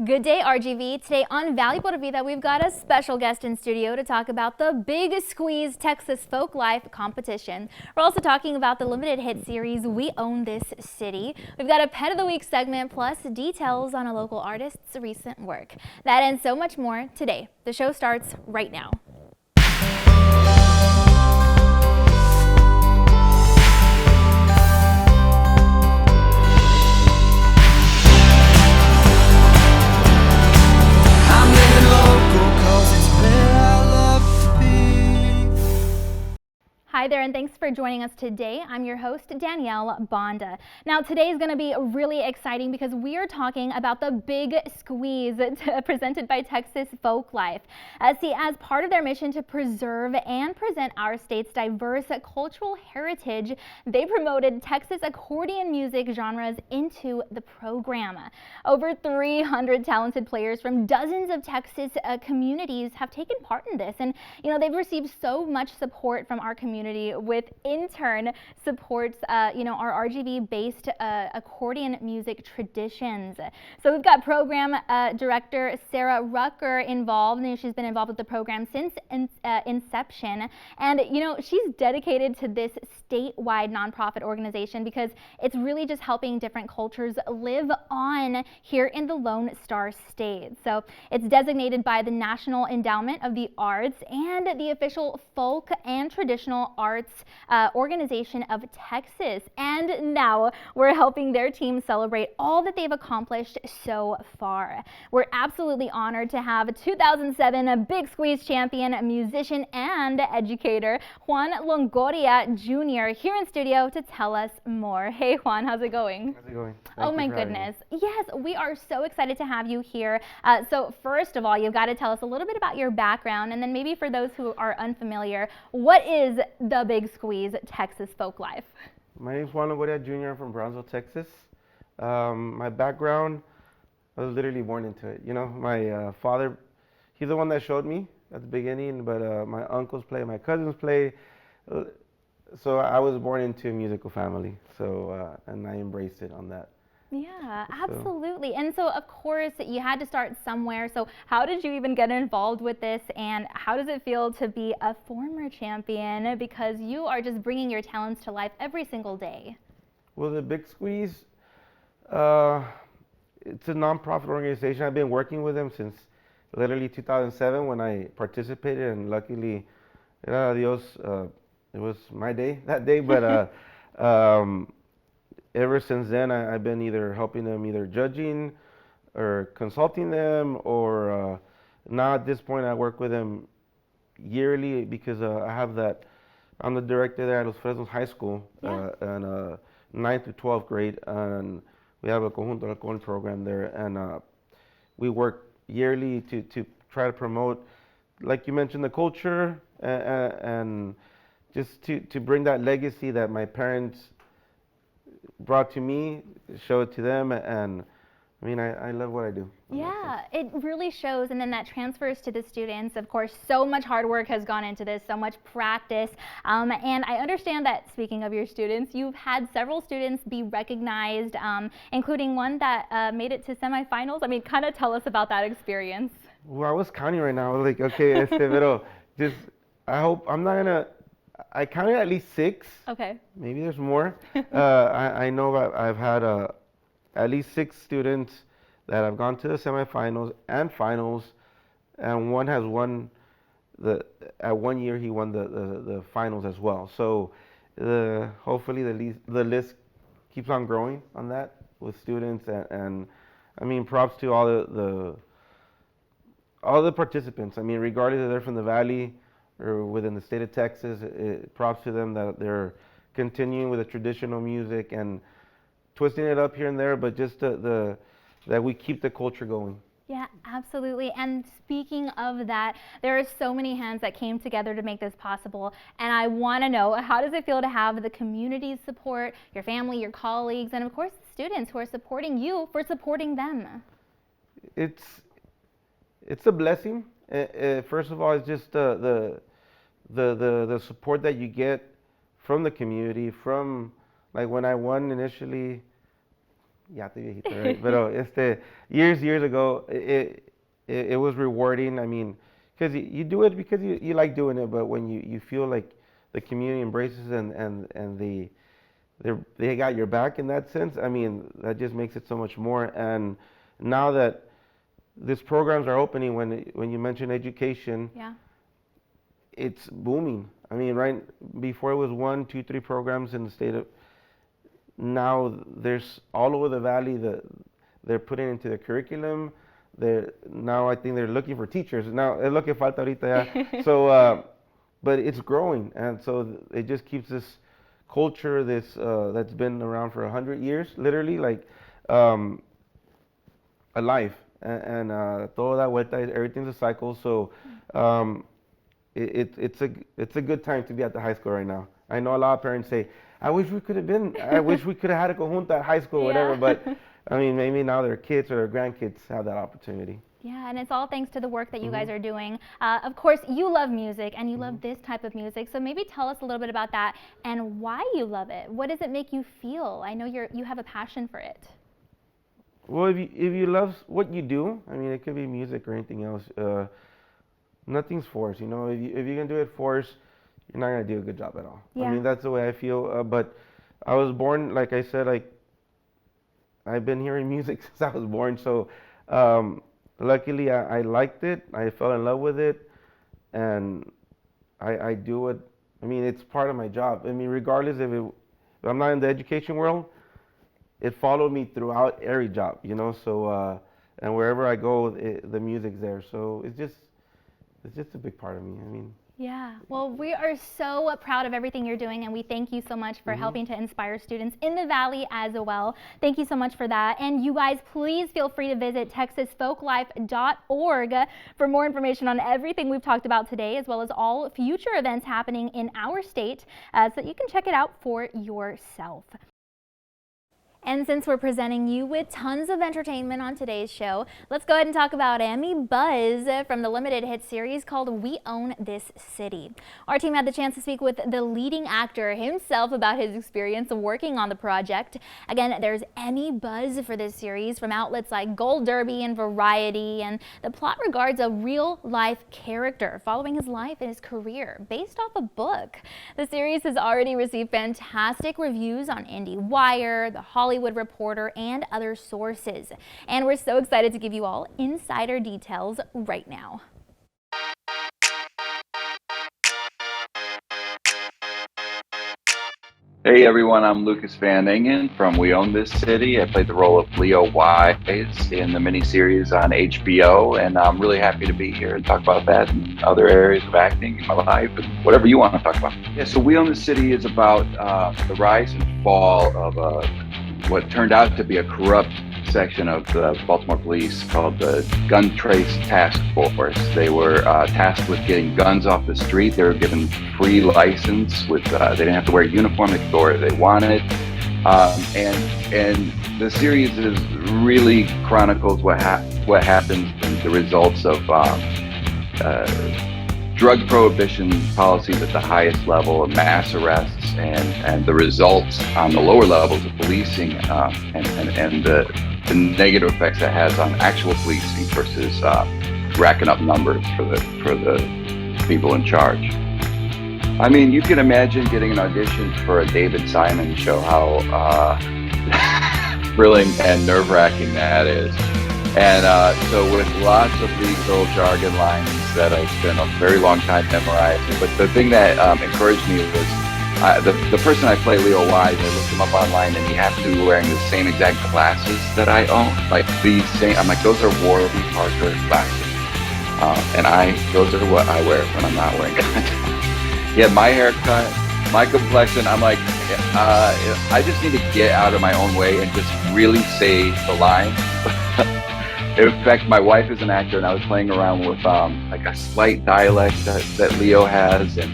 Good day, RGV. Today on Valuable to Vida, we've got a special guest in studio to talk about the Big Squeeze Texas Folk Life competition. We're also talking about the limited hit series We Own This City. We've got a Pet of the Week segment plus details on a local artist's recent work. That and so much more today. The show starts right now. Hi there, and thanks for joining us today. I'm your host, Danielle Banda. Now, today is going to be really exciting because we are talking about the Big Squeeze presented by Texas Folk Life. See, as part of their mission to preserve and present our state's diverse cultural heritage, they promoted Texas accordion music genres into the program. Over 300 talented players from dozens of Texas communities have taken part in this, and they've received so much support from our community with in turn supports our RGV-based accordion music traditions. So we've got program director Sarah Rucker involved, and she's been involved with the program since inception. And she's dedicated to this statewide nonprofit organization because it's really just helping different cultures live on here in the Lone Star State. So it's designated by the National Endowment of the Arts and the official folk and traditional arts organization of Texas. And now we're helping their team celebrate all that they've accomplished so far. We're absolutely honored to have 2007 Big Squeeze champion, musician, and educator Juan Longoria Jr. here in studio to tell us more. Hey Juan, how's it going? How's it going? Oh my goodness. Yes, we are so excited to have you here. So first of all, you've got to tell us a little bit about your background, and then maybe for those who are unfamiliar, what is the Big Squeeze Texas Folk Life? My name is Juan Longoria Jr. I'm from Brownsville, Texas. My background, I was literally born into it. My father, he's the one that showed me at the beginning, but my uncles play, my cousins play. So I was born into a musical family, and I embraced it on that. Yeah, absolutely. And so, of course, you had to start somewhere. So how did you even get involved with this, and how does it feel to be a former champion, because you are just bringing your talents to life every single day? Well, the Big Squeeze, it's a nonprofit organization. I've been working with them since literally 2007 when I participated, and luckily, Dios, it was my day that day, but ever since then, I've been either helping them, either judging or consulting them, or now at this point, I work with them yearly because I have that. I'm the director there at Los Fresnos High School, and 9th to 12th grade, and we have a Conjunto Alcohol program there, and we work yearly to try to promote, like you mentioned, the culture and just to bring that legacy that my parents brought to me, show it to them, and I mean, I love what I do. Yeah, it really shows, and then that transfers to the students. Of course, so much hard work has gone into this, so much practice, and I understand that, speaking of your students, you've had several students be recognized, including one that made it to semifinals. I mean, kind of tell us about that experience. Well, I was counting right now. I was like, okay, pero just, I hope I'm not gonna. I counted at least 6. Okay. Maybe there's more. I know I've had at least 6 students that have gone to the semifinals and finals, and one has won at 1 year he won the finals as well. So hopefully the list keeps on growing on that with students, and I mean, props to all the participants. I mean, regardless if they're from the Valley or within the state of Texas, props to them that they're continuing with the traditional music and twisting it up here and there, but just that we keep the culture going. Yeah, absolutely. And speaking of that, there are so many hands that came together to make this possible. And I want to know, how does it feel to have the community's support, your family, your colleagues, and of course, the students who are supporting you for supporting them? It's a blessing. First of all, it's just the support that you get from the community. From, like, when I won initially, Ya te viejito, right? But years ago, it was rewarding. I mean, because you do it because you like doing it, but when you feel like the community embraces and they got your back in that sense, I mean, that just makes it so much more. And now that these programs are opening, when you mention education, Yeah. it's booming. I mean, right before it was 1, 2, 3 programs in the state of. Now there's all over the valley that they're putting into the curriculum. Now I think they're looking for teachers. Now es lo que falta ahorita ya. So, but it's growing, and so it just keeps this culture that's been around for 100 years, literally, like alive. And toda la vuelta, everything's a cycle. So it's a good time to be at the high school right now. I know a lot of parents say, I wish we could have had a conjunta at high school, whatever. But I mean, maybe now their kids or their grandkids have that opportunity. Yeah, and it's all thanks to the work that you guys are doing. Of course, you love music, and you love this type of music. So maybe tell us a little bit about that and why you love it. What does it make you feel? I know you have a passion for it. Well, if you love what you do, I mean, it could be music or anything else. Nothing's forced, you know. If you're gonna do it forced, you're not gonna do a good job at all. Yeah. I mean, that's the way I feel. But I was born, like I said, like I've been hearing music since I was born. So luckily, I liked it. I fell in love with it, and I do it. I mean, it's part of my job. I mean, regardless if I'm not in the education world, it followed me throughout every job, you know. So and wherever I go, the music's there. So it's just a big part of me. I mean. Yeah, well, we are so proud of everything you're doing, and we thank you so much for helping to inspire students in the Valley as well. Thank you so much for that. And you guys, please feel free to visit texasfolklife.org for more information on everything we've talked about today, as well as all future events happening in our state, so that you can check it out for yourself. And since we're presenting you with tons of entertainment on today's show, let's go ahead and talk about Emmy Buzz from the limited hit series called We Own This City. Our team had the chance to speak with the leading actor himself about his experience working on the project. Again, there's Emmy Buzz for this series from outlets like Gold Derby and Variety, and the plot regards a real-life character following his life and his career based off a book. The series has already received fantastic reviews on IndieWire, The Hollywood Reporter, and other sources. And we're so excited to give you all insider details right now. Hey everyone, I'm Lucas Van Engen from We Own This City. I played the role of Leo Wise in the miniseries on HBO, and I'm really happy to be here and talk about that and other areas of acting in my life and whatever you want to talk about. Yeah, so We Own This City is about the rise and fall of what turned out to be a corrupt section of the Baltimore police called the Gun Trace Task Force. They were tasked with getting guns off the street. They were given free license with they didn't have to wear a uniform. They could go wherever they wanted. And the series is really chronicles what happens and the results of drug prohibition policies at the highest level, of mass arrests, and the results on the lower levels of policing, and the negative effects that has on actual policing versus racking up numbers for the people in charge. I mean, you can imagine getting an audition for a David Simon show, how thrilling and nerve-wracking that is. And so with lots of legal jargon lines that I spent a very long time memorizing. But the thing that encouraged me was the person I play, Leo Wise, I looked him up online, and he happened to be wearing the same exact glasses that I own. Like these same, I'm like, those are Warby Parker glasses. And those are what I wear when I'm not wearing contacts. He had my haircut, my complexion. I'm like, I just need to get out of my own way and just really say the line. In fact, my wife is an actor, and I was playing around with like a slight dialect that Leo has, and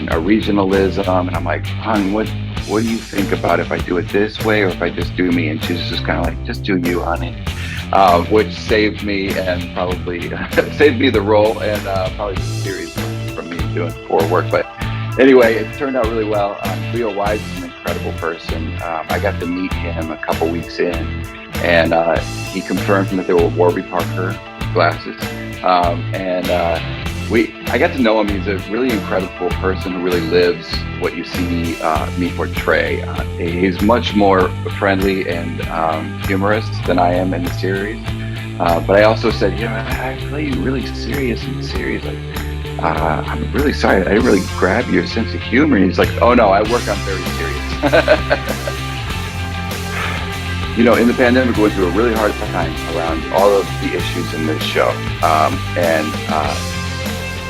a regionalism. And I'm like, hon, what do you think about if I do it this way or if I just do me? And she's just kind of like, just do you, honey. Which saved me and probably saved me the role and probably the series from me doing poor work. But anyway, it turned out really well. Leo Wise is an incredible incredible person. I got to meet him a couple weeks in, and he confirmed that they were Warby Parker glasses. I got to know him. He's a really incredible person who really lives what you see me portray. He's much more friendly and humorous than I am in the series. But I also said, I play you really serious in the series. Like, I'm really sorry, I didn't really grab your sense of humor. And he's like, oh no, I work on very serious. In the pandemic, we went through a really hard time around all of the issues in this show.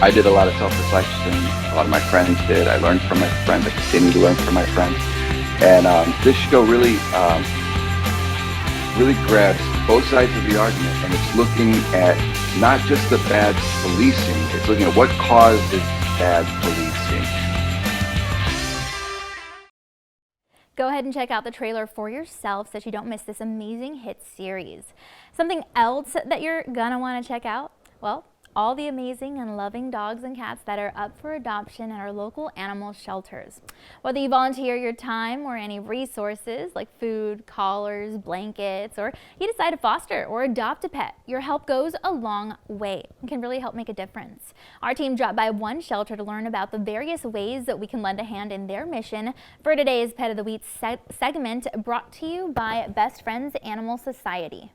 I did a lot of self-reflection. A lot of my friends did. I learned from my friends. I continue to learn from my friends. And this show really grabs both sides of the argument, and it's looking at not just the bad policing, it's looking at what causes bad policing. Go ahead and check out the trailer for yourself so that you don't miss this amazing hit series. Something else that you're gonna want to check out? Well, all the amazing and loving dogs and cats that are up for adoption at our local animal shelters. Whether you volunteer your time or any resources like food, collars, blankets, or you decide to foster or adopt a pet, your help goes a long way and can really help make a difference. Our team dropped by one shelter to learn about the various ways that we can lend a hand in their mission for today's Pet of the Week segment, brought to you by Best Friends Animal Society.